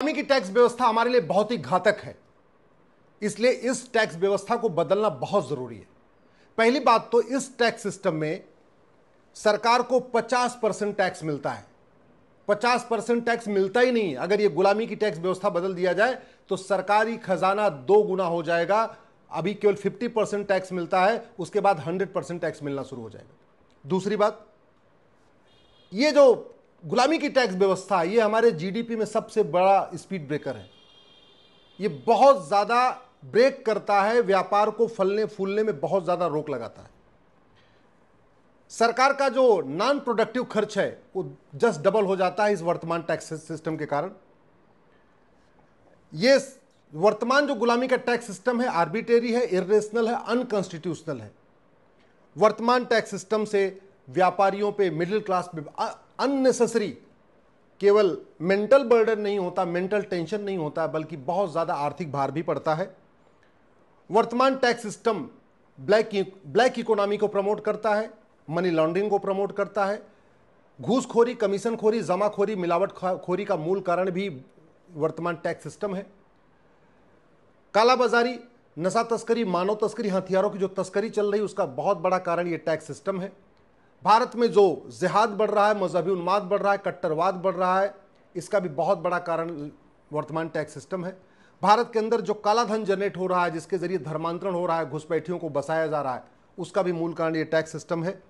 गुलामी की टैक्स व्यवस्था हमारे लिए बहुत ही घातक है, इसलिए इस टैक्स व्यवस्था को बदलना बहुत जरूरी है। पहली बात तो इस टैक्स सिस्टम में सरकार को 50% टैक्स मिलता है। 50% टैक्स मिलता ही नहीं। अगर यह गुलामी की टैक्स व्यवस्था बदल दिया जाए तो सरकारी खजाना 2 गुना हो जाएगा। अभी केवल 50% टैक्स मिलता है, उसके बाद 100% टैक्स मिलना शुरू हो जाएगा। दूसरी बात, यह जो गुलामी की टैक्स व्यवस्था है, यह हमारे जीडीपी में सबसे बड़ा स्पीड ब्रेकर है। यह बहुत ज्यादा ब्रेक करता है, व्यापार को फलने फूलने में बहुत ज्यादा रोक लगाता है। सरकार का जो नॉन प्रोडक्टिव खर्च है वो जस्ट डबल हो जाता है इस वर्तमान टैक्स सिस्टम के कारण। ये वर्तमान जो गुलामी का टैक्स सिस्टम है आर्बिट्रेरी है, इर्रेशनल है, अनकॉन्स्टिट्यूशनल है। वर्तमान टैक्स सिस्टम से व्यापारियों पे, मिडिल क्लास पे अननेसेसरी केवल मेंटल बर्डन नहीं होता, मेंटल टेंशन नहीं होता, बल्कि बहुत ज्यादा आर्थिक भार भी पड़ता है। वर्तमान टैक्स सिस्टम ब्लैक इकोनॉमी को प्रमोट करता है, मनी लॉन्ड्रिंग को प्रमोट करता है। घूसखोरी, कमीशनखोरी, जमाखोरी, मिलावटखोरी का मूल कारण भी वर्तमान टैक्स सिस्टम है। कालाबाजारी, नशा तस्करी, मानव तस्करी, हथियारों की जो तस्करी चल रही है उसका बहुत बड़ा कारण ये टैक्स सिस्टम है। भारत में जो जिहाद बढ़ रहा है, मजहबी उन्माद बढ़ रहा है, कट्टरवाद बढ़ रहा है, इसका भी बहुत बड़ा कारण वर्तमान टैक्स सिस्टम है। भारत के अंदर जो काला धन जनरेट हो रहा है, जिसके जरिए धर्मांतरण हो रहा है, घुसपैठियों को बसाया जा रहा है, उसका भी मूल कारण ये टैक्स सिस्टम है।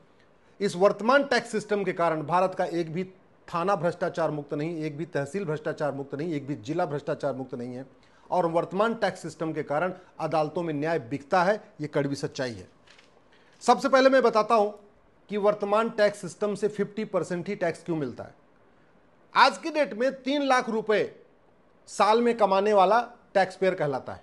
इस वर्तमान टैक्स सिस्टम के कारण भारत का एक भी थाना भ्रष्टाचार मुक्त नहीं, एक भी तहसील भ्रष्टाचार मुक्त नहीं, एक भी जिला भ्रष्टाचार मुक्त नहीं है। और वर्तमान टैक्स सिस्टम के कारण अदालतों में न्याय बिकता है, यह कड़वी सच्चाई है। सबसे पहले मैं बताता हूं कि वर्तमान टैक्स सिस्टम से 50% ही टैक्स क्यों मिलता है। आज की डेट में 3 लाख रुपए साल में कमाने वाला टैक्स पेयर कहलाता है।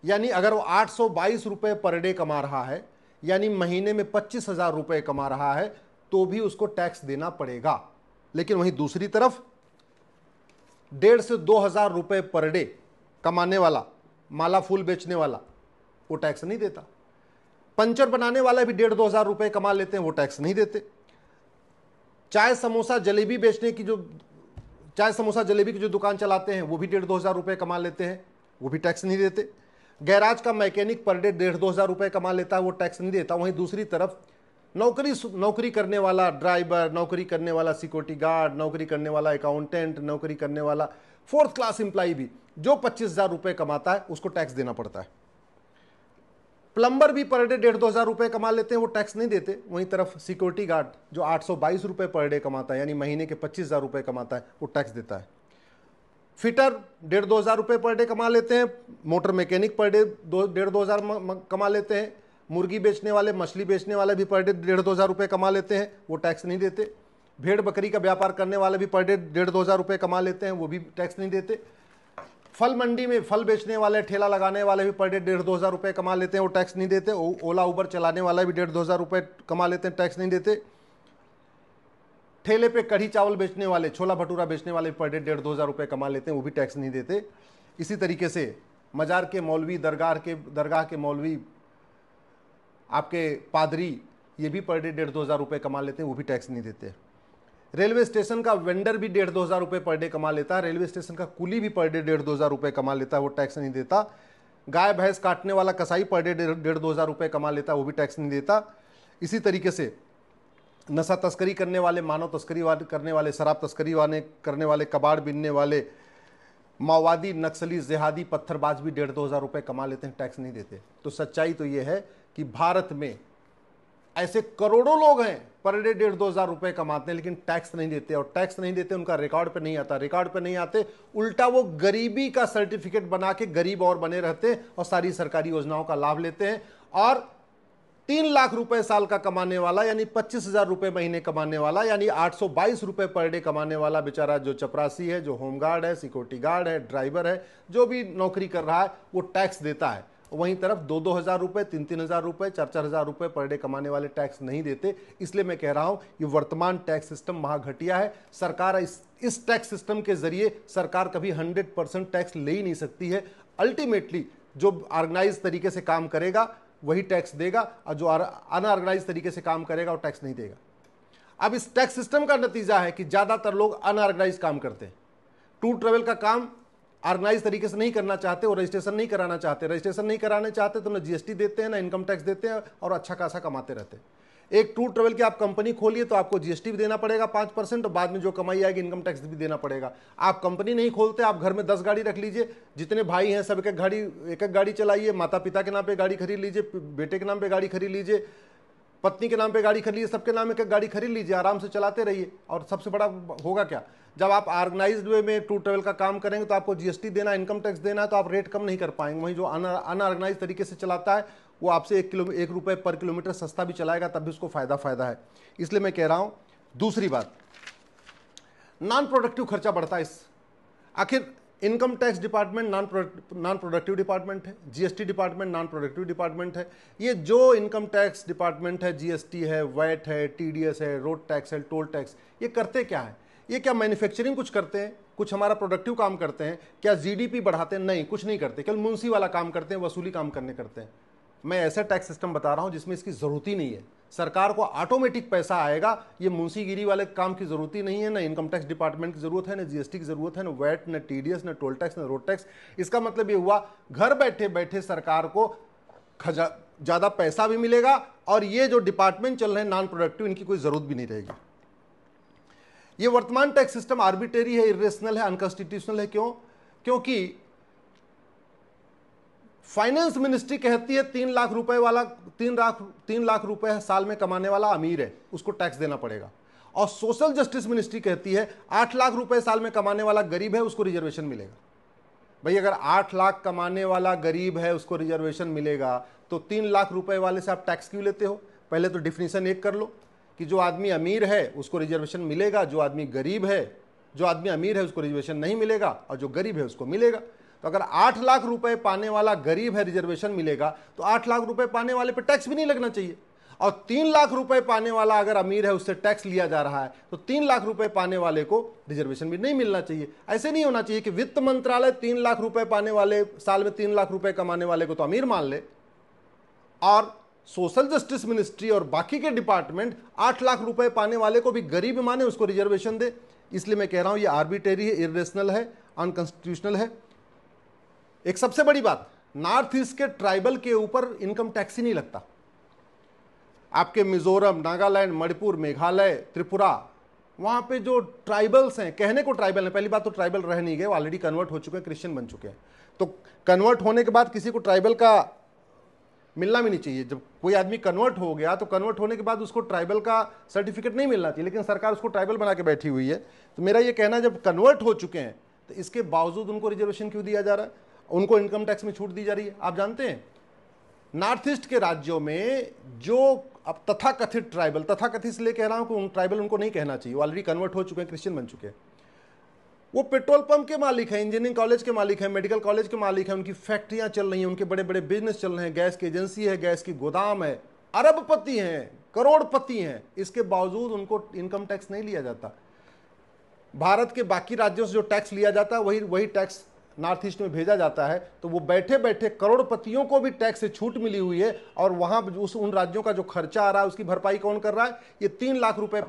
यानी अगर वो 822 रुपए पर डे कमा रहा है, यानी महीने में 25,000 रुपए कमा रहा है, तो भी उसको टैक्स देना पड़ेगा। लेकिन वहीं दूसरी तरफ 1,500 से 2,000 रुपए पर डे कमाने वाला, माला फूल बेचने वाला, वो टैक्स नहीं देता। पंचर बनाने वाला भी 1,500-2,000 रुपए कमा लेते हैं, वो टैक्स नहीं देते। चाय समोसा जलेबी की जो दुकान चलाते हैं वो भी 1,500-2,000 रुपए कमा लेते हैं, वो भी टैक्स नहीं देते। गैराज का मैकेनिक पर डे 1,500-2,000 रुपए कमा लेता है, वो टैक्स नहीं देता। वहीं दूसरी तरफ नौकरी करने वाला ड्राइवर, नौकरी करने वाला सिक्योरिटी गार्ड, नौकरी करने वाला अकाउंटेंट, नौकरी करने वाला 4th क्लास एम्प्लॉय भी जो 25,000 रुपए कमाता है उसको टैक्स देना पड़ता है। प्लम्बर भी पर डे 1,500-2,000 रुपए कमा लेते हैं, वो टैक्स नहीं देते। वहीं तरफ सिक्योरिटी गार्ड जो 822 रुपए पर डे कमाता है, यानी महीने के 25,000 रुपए कमाता है, वो टैक्स देता है। फिटर 1,500-2,000 रुपए पर डे कमा लेते हैं, मोटर मैकेनिक पर डे 1,500-2,000 कमा लेते हैं, मुर्गी बेचने वाले, मछली बेचने वाले भी पर डे 1,500-2,000 रुपए कमा लेते हैं, वो टैक्स नहीं देते। भेड़ बकरी का व्यापार करने वाले भी पर डे 1,500-2,000 रुपए कमा लेते हैं, वो भी टैक्स नहीं देते। फल मंडी में फल बेचने वाले, ठेला लगाने वाले भी पर डे 1,500-2,000 रुपए कमा लेते हैं, वो टैक्स नहीं देते। ओला उबर चलाने वाला भी 1,500-2,000 रुपए कमा लेते हैं, टैक्स नहीं देते। ठेले पे कढ़ी चावल बेचने वाले, छोला भटूरा बेचने वाले पर डे 1,500-2,000 रुपए कमा लेते हैं, वो भी टैक्स नहीं देते। इसी तरीके से मजार के मौलवी, दरगाह के मौलवी, आपके पादरी, ये भी पर डे 1,500-2,000 रुपए कमा लेते हैं, वो भी टैक्स नहीं देते। रेलवे स्टेशन का वेंडर भी 1,500-2,000 रुपए पर डे कमा लेता है। रेलवे स्टेशन का कुली भी पर डे 1,500-2,000 रुपए कमा लेता है, वो टैक्स नहीं देता। गाय भैंस काटने वाला कसाई पर डे 1,500-2,000 रुपए कमा लेता है, वो भी टैक्स नहीं देता। इसी तरीके से नशा तस्करी करने वाले, मानव तस्करी करने वाले, शराब तस्करी करने वाले, कबाड़ बीनने वाले, माओवादी, नक्सली, जिहादी, पत्थरबाज भी 1,500-2,000 रुपए कमा लेते हैं, टैक्स नहीं देते। तो सच्चाई तो ये है कि भारत में ऐसे करोड़ों लोग हैं पर डे 1,500-2,000 रुपए कमाते हैं, लेकिन टैक्स नहीं देते। और टैक्स नहीं देते, उनका रिकॉर्ड पे नहीं आता। रिकॉर्ड पे नहीं आते, उल्टा वो गरीबी का सर्टिफिकेट बना के गरीब और बने रहते हैं और सारी सरकारी योजनाओं का लाभ लेते हैं। और 3 लाख रुपए साल का कमाने वाला, यानी 25,000 रुपए महीने कमाने वाला, यानी 822 रुपए पर डे कमाने वाला बेचारा जो चपरासी है, जो होमगार्ड है, सिक्योरिटी गार्ड है, ड्राइवर है, जो भी नौकरी कर रहा है, वो टैक्स देता है। वहीं तरफ 2-2 हज़ार रुपए, 3-3 हज़ार रुपए, 4-4 हज़ार रुपए पर डे कमाने वाले टैक्स नहीं देते। इसलिए मैं कह रहा हूं ये वर्तमान टैक्स सिस्टम महाघटिया है। सरकार इस टैक्स सिस्टम के जरिए सरकार कभी 100% टैक्स ले ही नहीं सकती है। अल्टीमेटली जो ऑर्गेनाइज तरीके से काम करेगा वही टैक्स देगा, और जो अनऑर्गेनाइज तरीके से काम करेगा वो टैक्स नहीं देगा। अब इस टैक्स सिस्टम का नतीजा है कि ज्यादातर लोग अनऑर्गेनाइज काम करते हैं। टूर ट्रेवल का काम ऑर्गेनाइज तरीके से नहीं करना चाहते, और रजिस्ट्रेशन नहीं कराना चाहते। रजिस्ट्रेशन नहीं कराने चाहते तो ना जीएसटी देते हैं, ना इनकम टैक्स देते हैं, और अच्छा खासा कमाते रहते हैं। एक टूर ट्रेवल की आप कंपनी खोलिए तो आपको जीएसटी भी देना पड़ेगा 5%, और बाद में जो कमाई आएगी इनकम टैक्स भी देना पड़ेगा। आप कंपनी नहीं खोलते, आप घर में 10 गाड़ी रख लीजिए, जितने भाई हैं सब एक एक गाड़ी चलाइए, माता पिता के नाम पे गाड़ी खरीद लीजिए, बेटे के नाम पे गाड़ी खरीद लीजिए, पत्नी के नाम पे गाड़ी खरीद लीजिए, सबके नाम एक एक गाड़ी खरीद लीजिए, आराम से चलाते रहिए। और सबसे बड़ा होगा क्या, जब आप ऑर्गेनाइज्ड वे में टूर ट्रेवल का काम करेंगे तो आपको जीएसटी देना, इनकम टैक्स देना है, तो आप रेट कम नहीं कर पाएंगे। वहीं जो अनऑर्गेनाइज तरीके से चलाता है वो आपसे 1 रुपए पर किलोमीटर सस्ता भी चलाएगा, तब भी उसको फायदा है। इसलिए मैं कह रहा हूं, दूसरी बात, नॉन प्रोडक्टिव खर्चा बढ़ता है। आखिर income tax department non productive department है, GST department non productive department है। ये जो इनकम टैक्स डिपार्टमेंट है, जीएसटी है, वैट है, टीडीएस है, रोड टैक्स है, टोल टैक्स, ये करते क्या है? ये क्या मैन्युफैक्चरिंग कुछ करते हैं, कुछ हमारा प्रोडक्टिव काम करते हैं क्या, जीडीपी बढ़ाते हैं? नहीं, कुछ नहीं करते, केवल मुंशी वाला काम करते हैं, वसूली काम करते हैं। मैं ऐसा टैक्स सिस्टम बता रहा हूं जिसमें इसकी जरूरत ही नहीं है। सरकार को ऑटोमेटिक पैसा आएगा, ये मुंशीगिरी वाले काम की जरूरत ही नहीं है। ना इनकम टैक्स डिपार्टमेंट की जरूरत है, ना जीएसटी की जरूरत है, ना वैट, ना टीडीएस, ना टोल टैक्स, ना रोड टैक्स। इसका मतलब ये हुआ घर बैठे बैठे सरकार को ज्यादा पैसा भी मिलेगा, और ये जो डिपार्टमेंट चल रहे हैं नॉन प्रोडक्टिव, इनकी कोई जरूरत भी नहीं रहेगी। ये वर्तमान टैक्स सिस्टम आर्बिट्रेरी है, इरेशनल है, अनकॉन्स्टिट्यूशनल है। क्यों? क्योंकि फाइनेंस मिनिस्ट्री कहती है 3 लाख रुपए वाला 3 लाख रुपए साल में कमाने वाला अमीर है, उसको टैक्स देना पड़ेगा। और सोशल जस्टिस मिनिस्ट्री कहती है 8 लाख रुपए साल में कमाने वाला गरीब है, उसको रिजर्वेशन मिलेगा। भाई अगर 8 लाख कमाने वाला गरीब है उसको रिजर्वेशन मिलेगा, तो 3 लाख रुपए वाले से आप टैक्स क्यों लेते हो? पहले तो डिफिनीशन एक कर लो कि जो आदमी अमीर है उसको रिजर्वेशन मिलेगा, जो आदमी गरीब है, जो आदमी अमीर है उसको रिजर्वेशन नहीं मिलेगा, और जो गरीब है उसको मिलेगा। तो अगर 8 लाख रुपए पाने वाला गरीब है, रिजर्वेशन मिलेगा, तो 8 लाख रुपए पाने वाले पे टैक्स भी नहीं लगना चाहिए। और 3 लाख रुपए पाने वाला अगर अमीर है उससे टैक्स लिया जा रहा है, तो 3 लाख रुपए पाने वाले को रिजर्वेशन भी नहीं मिलना चाहिए। ऐसे नहीं होना चाहिए कि वित्त मंत्रालय 3 लाख रुपए पाने वाले, साल में 3 लाख रुपए कमाने वाले को तो अमीर मान ले, और सोशल जस्टिस मिनिस्ट्री और बाकी के डिपार्टमेंट 8 लाख रुपए पाने वाले को भी गरीब माने, उसको रिजर्वेशन दे। इसलिए मैं कह रहा हूं ये आर्बिट्रेरी है, इरेशनल है, अनकॉन्स्टिट्यूशनल है। एक सबसे बड़ी बात, नॉर्थ ईस्ट के ट्राइबल के ऊपर इनकम टैक्स ही नहीं लगता। आपके मिजोरम, नागालैंड, मणिपुर, मेघालय, त्रिपुरा, वहां पे जो ट्राइबल्स हैं, कहने को ट्राइबल हैं, पहली बात तो ट्राइबल रह नहीं गए, ऑलरेडी कन्वर्ट हो चुके हैं, क्रिश्चियन बन चुके हैं। तो कन्वर्ट होने के बाद किसी को ट्राइबल का मिलना भी नहीं चाहिए। जब कोई आदमी कन्वर्ट हो गया तो कन्वर्ट होने के बाद उसको ट्राइबल का सर्टिफिकेट नहीं मिलना चाहिए, लेकिन सरकार उसको ट्राइबल बना के बैठी हुई है। तो मेरा ये कहना है, जब कन्वर्ट हो चुके हैं तो इसके बावजूद उनको रिजर्वेशन क्यों दिया जा रहा है, उनको इनकम टैक्स में छूट दी जा रही है? आप जानते हैं नॉर्थ ईस्ट के राज्यों में जो अब तथाकथित ट्राइबल, तथाकथित इसलिए कह रहा हूं कि ट्राइबल उनको नहीं कहना चाहिए, ऑलरेडी कन्वर्ट हो चुके हैं, क्रिश्चियन बन चुके हैं, वो पेट्रोल पंप के मालिक हैं, इंजीनियरिंग कॉलेज के मालिक हैं, मेडिकल कॉलेज के मालिक हैं, उनकी फैक्ट्रियां चल रही हैं, उनके बड़े बड़े बिजनेस चल रहे हैं, गैस की एजेंसी है, गैस की गोदाम है, अरबपति हैं, करोड़पति हैं। इसके बावजूद उनको इनकम टैक्स नहीं लिया जाता। भारत के बाकी राज्यों से जो टैक्स लिया जाता है वही टैक्स नॉर्थ ईस्ट में भेजा जाता है। तो वो बैठे बैठे करोड़पतियों को भी टैक्स से छूट मिली हुई है, और वहां उन राज्यों का जो खर्चा आ रहा है उसकी भरपाई कौन कर रहा है? ये 3 लाख रुपए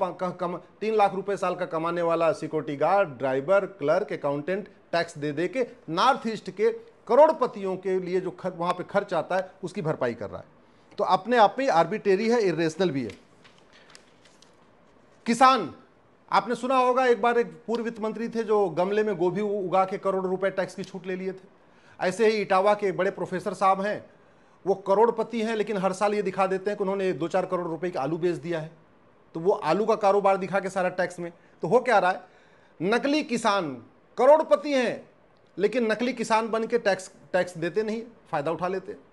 3 लाख रुपए साल का कमाने वाला security guard, driver, clerk, accountant tax दे दे के नॉर्थ ईस्ट के करोड़पतियों के लिए जो वहां पे खर्च आता है उसकी भरपाई कर रहा है। तो अपने आप में आर्बिट्रेरी है, इरेशनल भी है। किसान, आपने सुना होगा, एक बार एक पूर्व वित्त मंत्री थे जो गमले में गोभी उगा के करोड़ों रुपए टैक्स की छूट ले लिए थे। ऐसे ही इटावा के बड़े प्रोफेसर साहब हैं, वो करोड़पति हैं, लेकिन हर साल ये दिखा देते हैं कि उन्होंने 2-4 करोड़ रुपए का आलू बेच दिया है, तो वो आलू का कारोबार दिखा के सारा टैक्स में। तो हो क्या रहा है, नकली किसान करोड़पति हैं, लेकिन नकली किसान बन के टैक्स देते नहीं, फायदा उठा लेते हैं।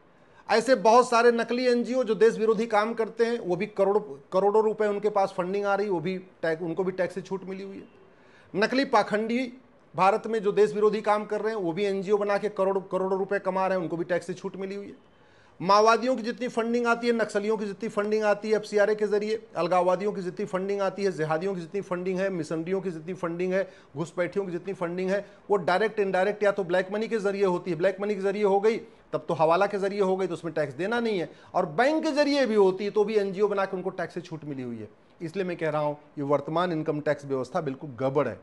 ऐसे बहुत सारे नकली एनजीओ जो देश विरोधी काम करते हैं, वो भी करोड़ों रुपए उनके पास फंडिंग आ रही, वो भी उनको भी टैक्स से छूट मिली हुई है। नकली पाखंडी भारत में जो देश विरोधी काम कर रहे हैं, वो भी एनजीओ बना के करोड़ों रुपए कमा रहे हैं, उनको भी टैक्स से छूट मिली हुई है। माओवादियों की जितनी फंडिंग आती है, नक्सलियों की जितनी फंडिंग आती है एफसीआरए के जरिए, अलगाववादियों की जितनी फंडिंग आती है, जिहादियों की जितनी फंडिंग है, मिशनरियों की जितनी फंडिंग है, घुसपैठियों की जितनी फंडिंग है, वो डायरेक्ट इनडायरेक्ट या तो ब्लैक मनी के जरिए होती है। ब्लैक मनी के जरिए हो गई तब तो हवाला के जरिए हो गई, तो उसमें टैक्स देना नहीं है। और बैंक के जरिए भी होती है तो भी एनजीओ बना के उनको टैक्स से छूट मिली हुई है। इसलिए मैं कह रहा हूं ये वर्तमान इनकम टैक्स व्यवस्था बिल्कुल गड़बड़ है।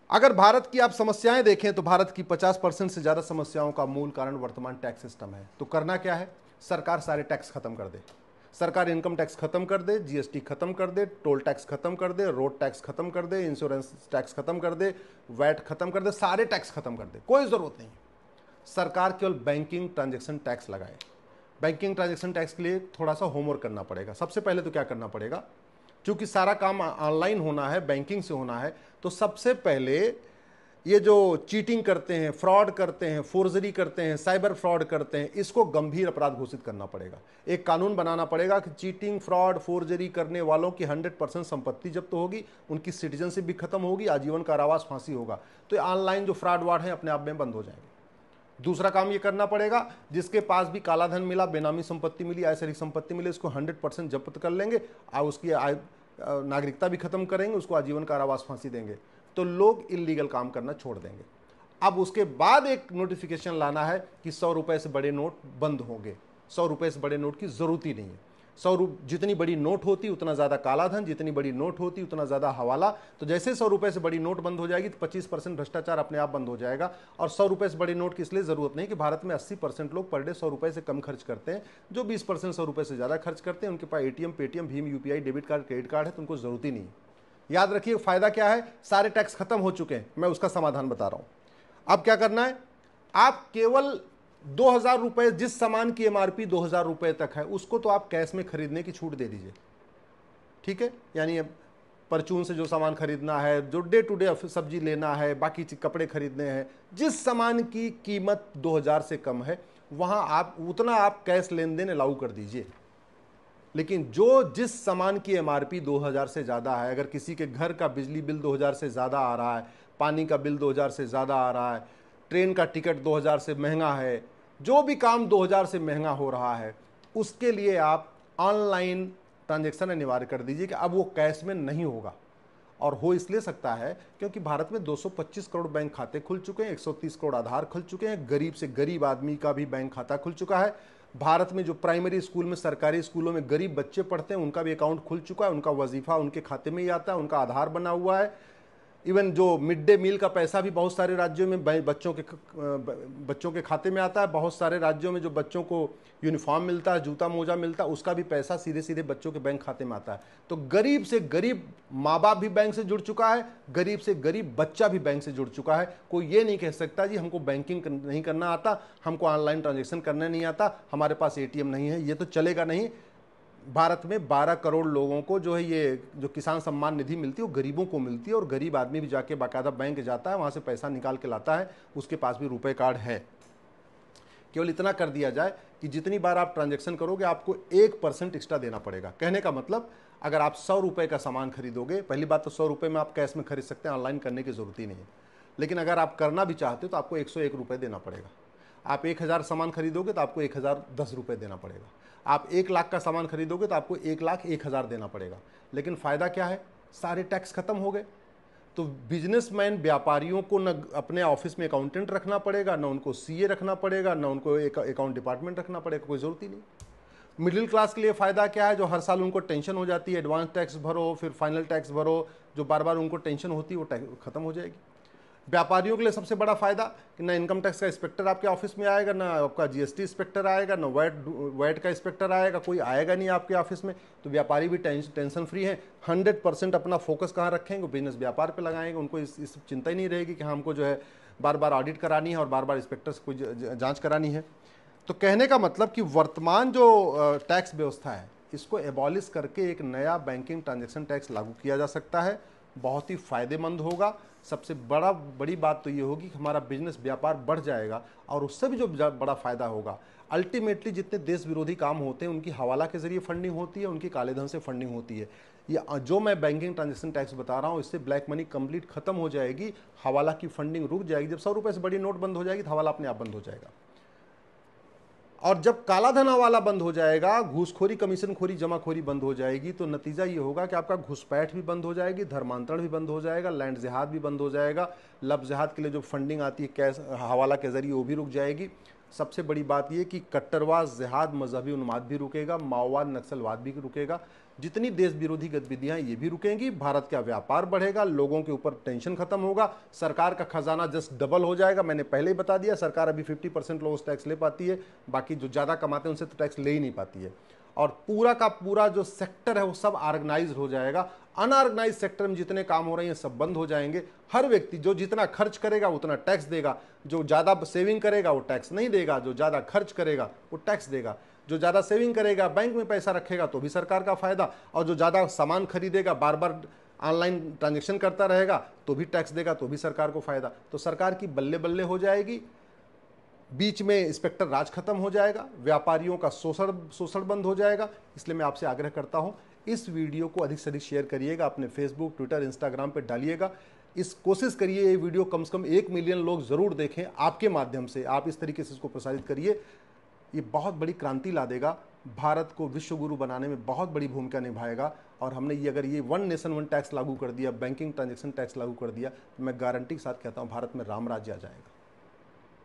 अगर भारत की आप समस्याएं देखें तो भारत की 50% से ज़्यादा समस्याओं का मूल कारण वर्तमान टैक्स सिस्टम है। तो करना क्या है, सरकार सारे टैक्स खत्म कर दे, सरकार इनकम टैक्स खत्म कर दे, जीएसटी खत्म कर दे, टोल टैक्स खत्म कर दे, रोड टैक्स खत्म कर दे, इंश्योरेंस टैक्स खत्म कर दे, वैट खत्म कर दे, सारे टैक्स खत्म कर दे, कोई ज़रूरत नहीं। सरकार केवल बैंकिंग ट्रांजैक्शन टैक्स लगाए। बैंकिंग ट्रांजैक्शन टैक्स के लिए थोड़ा सा होमवर्क करना पड़ेगा। सबसे पहले तो क्या करना पड़ेगा, क्योंकि सारा काम ऑनलाइन होना है, बैंकिंग से होना है, तो सबसे पहले ये जो चीटिंग करते हैं, फ्रॉड करते हैं, फोर्जरी करते हैं, साइबर फ्रॉड करते हैं, इसको गंभीर अपराध घोषित करना पड़ेगा। एक कानून बनाना पड़ेगा कि चीटिंग, फ्रॉड, फोर्जरी करने वालों की 100% संपत्ति जब्त होगी, उनकी सिटीजनशिप भी खत्म होगी, आजीवन कारावास, फांसी होगा। तो ऑनलाइन जो फ्रॉड वार्ड है अपने आप में बंद हो जाएंगे। दूसरा काम ये करना पड़ेगा, जिसके पास भी काला धन मिला, बेनामी संपत्ति मिली, ऐसी संपत्ति मिली, इसको 100% जब्त कर लेंगे और उसकी नागरिकता भी खत्म करेंगे, उसको आजीवन कारावास, फांसी देंगे। तो लोग इलीगल काम करना छोड़ देंगे। अब उसके बाद एक नोटिफिकेशन लाना है कि 100 रुपए से बड़े नोट बंद होंगे। 100 रुपए से बड़े नोट की जरूरत ही नहीं है। 100 जितनी बड़ी नोट होती उतना ज़्यादा काला धन, जितनी बड़ी नोट होती उतना ज़्यादा हवाला। तो जैसे 100 रुपए से बड़ी नोट बंद हो जाएगी तो 25% भ्रष्टाचार अपने आप बंद हो जाएगा। और 100 रुपए से बड़ी नोट की इसलिए ज़रूरत नहीं कि भारत में 80% लोग पर डे 100 रुपए से कम खर्च करते हैं। जो 20% 100 रुपए से ज़्यादा खर्च करते हैं उनके पास एटीएम, पेटीएम, भीम UPI, debit card, credit card है, तो उनको ज़रूरत ही नहीं। याद रखिए फायदा क्या है, सारे टैक्स खत्म हो चुके हैं। मैं उसका समाधान बता रहा हूं। अब क्या करना है, आप केवल 2000 रुपए, जिस सामान की एमआरपी 2000 रुपए तक है उसको तो आप कैश में खरीदने की छूट दे दीजिए, ठीक है। यानी परचून से जो सामान खरीदना है, जो डे टू डे सब्जी लेना है, बाकी कपड़े खरीदने हैं, जिस सामान की कीमत 2000 से कम है वहां आप उतना आप कैश लेन देन अलाउ कर दीजिए। लेकिन जो जिस सामान की एमआरपी 2000 से ज़्यादा है, अगर किसी के घर का बिजली बिल 2000 से ज़्यादा आ रहा है, पानी का बिल 2000 से ज़्यादा आ रहा है, ट्रेन का टिकट 2000 से महंगा है, जो भी काम 2000 से महंगा हो रहा है, उसके लिए आप ऑनलाइन ट्रांजैक्शन अनिवार्य कर दीजिए कि अब वो कैश में नहीं होगा। और हो इसलिए सकता है क्योंकि भारत में 225 करोड़ बैंक खाते खुल चुके हैं, 130 करोड़ आधार खुल चुके हैं, गरीब से गरीब आदमी का भी बैंक खाता खुल चुका है। भारत में जो प्राइमरी स्कूल में, सरकारी स्कूलों में गरीब बच्चे पढ़ते हैं उनका भी अकाउंट खुल चुका है, उनका वजीफा उनके खाते में ही आता है, उनका आधार बना हुआ है। इवन जो मिड डे मील का पैसा भी बहुत सारे राज्यों में बच्चों के खाते में आता है। बहुत सारे राज्यों में जो बच्चों को यूनिफॉर्म मिलता है, जूता मोजा मिलता है, उसका भी पैसा सीधे सीधे बच्चों के बैंक खाते में आता है। तो गरीब से गरीब माँ बाप भी बैंक से जुड़ चुका है, गरीब से गरीब बच्चा भी बैंक से जुड़ चुका है। कोई ये नहीं कह सकता जी हमको बैंकिंग नहीं करना आता, हमको ऑनलाइन ट्रांजेक्शन करना नहीं आता, हमारे पास एटीएम नहीं है, ये तो चलेगा नहीं। भारत में 12 करोड़ लोगों को जो है ये जो किसान सम्मान निधि मिलती है वो गरीबों को मिलती है, और गरीब आदमी भी जाके बाकायदा बैंक जाता है, वहाँ से पैसा निकाल के लाता है, उसके पास भी रुपए कार्ड है। केवल इतना कर दिया जाए कि जितनी बार आप ट्रांजैक्शन करोगे आपको 1% एक्स्ट्रा देना पड़ेगा। कहने का मतलब अगर आप 100 रुपये का सामान खरीदोगे, पहली बात तो 100 रुपये में आप कैश में खरीद सकते हैं, ऑनलाइन करने की जरूरत ही नहीं है। लेकिन अगर आप करना भी चाहते हो तो आपको 101 रुपये देना पड़ेगा। आप 1000 सामान खरीदोगे तो आपको 1010 रुपये देना पड़ेगा। आप 1 लाख का सामान खरीदोगे तो आपको 1,01,000 देना पड़ेगा। लेकिन फ़ायदा क्या है, सारे टैक्स खत्म हो गए। तो बिजनेसमैन, व्यापारियों को न अपने ऑफिस में अकाउंटेंट रखना पड़ेगा, न उनको सीए रखना पड़ेगा, न उनको एक अकाउंट डिपार्टमेंट रखना पड़ेगा, कोई ज़रूरत ही नहीं। मिडिल क्लास के लिए फ़ायदा क्या है, जो हर साल उनको टेंशन हो जाती है, एडवांस टैक्स भरो फिर फाइनल टैक्स भरो, जो बार बार उनको टेंशन होती है वो खत्म हो जाएगी। व्यापारियों के लिए सबसे बड़ा फायदा कि ना इनकम टैक्स का इंस्पेक्टर आपके ऑफिस में आएगा, ना आपका जीएसटी इंस्पेक्टर आएगा, ना वैट का इंस्पेक्टर आएगा, कोई आएगा नहीं आपके ऑफिस में। तो व्यापारी भी टेंशन फ्री है, 100% अपना फोकस कहाँ रखेंगे, बिजनेस व्यापार पे लगाएंगे। उनको इस चिंता ही नहीं रहेगी कि हमको जो है बार बार ऑडिट करानी है और बार बार इंस्पेक्टर से कोई जाँच करानी है। तो कहने का मतलब कि वर्तमान जो टैक्स व्यवस्था है इसको एबॉलिश करके एक नया बैंकिंग ट्रांजेक्शन टैक्स लागू किया जा सकता है, बहुत ही फायदेमंद होगा। सबसे बड़ी बात तो ये होगी कि हमारा बिजनेस व्यापार बढ़ जाएगा, और उससे भी जो बड़ा फायदा होगा, अल्टीमेटली जितने देश विरोधी काम होते हैं उनकी हवाला के जरिए फंडिंग होती है, उनकी काले धन से फंडिंग होती है। ये जो मैं बैंकिंग ट्रांजेक्शन टैक्स बता रहा हूँ इससे ब्लैक मनी कंप्लीट खत्म हो जाएगी, हवाला की फंडिंग रुक जाएगी। जब 100 रुपये से बड़ी नोट बंद हो जाएगी तो हवाला अपने आप बंद हो जाएगा। और जब काला धन वाला बंद हो जाएगा, घूसखोरी, कमीशनखोरी, जमाखोरी बंद हो जाएगी, तो नतीजा ये होगा कि आपका घुसपैठ भी बंद हो जाएगी, धर्मांतरण भी बंद हो जाएगा, लैंड जिहाद भी बंद हो जाएगा, लब जिहाद के लिए जो फंडिंग आती है कैश हवाला के जरिए वो भी रुक जाएगी। सबसे बड़ी बात यह कि कट्टरवाद, जिहाद, मजहबी उन्माद भी रुकेगा, माओवाद, नक्सलवाद भी रुकेगा, जितनी देश विरोधी गतिविधियां ये भी रुकेंगी, भारत का व्यापार बढ़ेगा, लोगों के ऊपर टेंशन खत्म होगा, सरकार का खजाना जस्ट डबल हो जाएगा। मैंने पहले ही बता दिया, सरकार अभी 50% लोग टैक्स ले पाती है, बाकी जो ज़्यादा कमाते हैं उनसे तो टैक्स ले ही नहीं पाती है। और पूरा का पूरा जो सेक्टर है वो सब ऑर्गेनाइज हो जाएगा। अनऑर्गेनाइज सेक्टर में जितने काम हो रहे हैं सब बंद हो जाएंगे। हर व्यक्ति जो जितना खर्च करेगा उतना टैक्स देगा, जो ज़्यादा सेविंग करेगा वो टैक्स नहीं देगा, जो ज़्यादा खर्च करेगा वो टैक्स देगा। जो ज़्यादा सेविंग करेगा, बैंक में पैसा रखेगा तो भी सरकार का फायदा, और जो ज़्यादा सामान खरीदेगा, बार बार ऑनलाइन ट्रांजेक्शन करता रहेगा तो भी टैक्स देगा, तो भी सरकार को फायदा। तो सरकार की बल्ले बल्ले हो जाएगी, बीच में इंस्पेक्टर राज खत्म हो जाएगा, व्यापारियों का शोषण बंद हो जाएगा। इसलिए मैं आपसे आग्रह करता हूं, इस वीडियो को अधिक से अधिक शेयर करिएगा, अपने फेसबुक, ट्विटर, इंस्टाग्राम पे डालिएगा। इस कोशिश करिए ये वीडियो कम से कम 1 मिलियन लोग जरूर देखें आपके माध्यम से। आप इस तरीके से इसको प्रसारित करिए, ये बहुत बड़ी क्रांति ला देगा, भारत को विश्व गुरु बनाने में बहुत बड़ी भूमिका निभाएगा। और हमने ये अगर ये 1 नेशन 1 टैक्स लागू कर दिया, बैंकिंग ट्रांजेक्शन टैक्स लागू कर दिया, तो मैं गारंटी के साथ कहता हूँ भारत में राम राज्य आ जाएगा।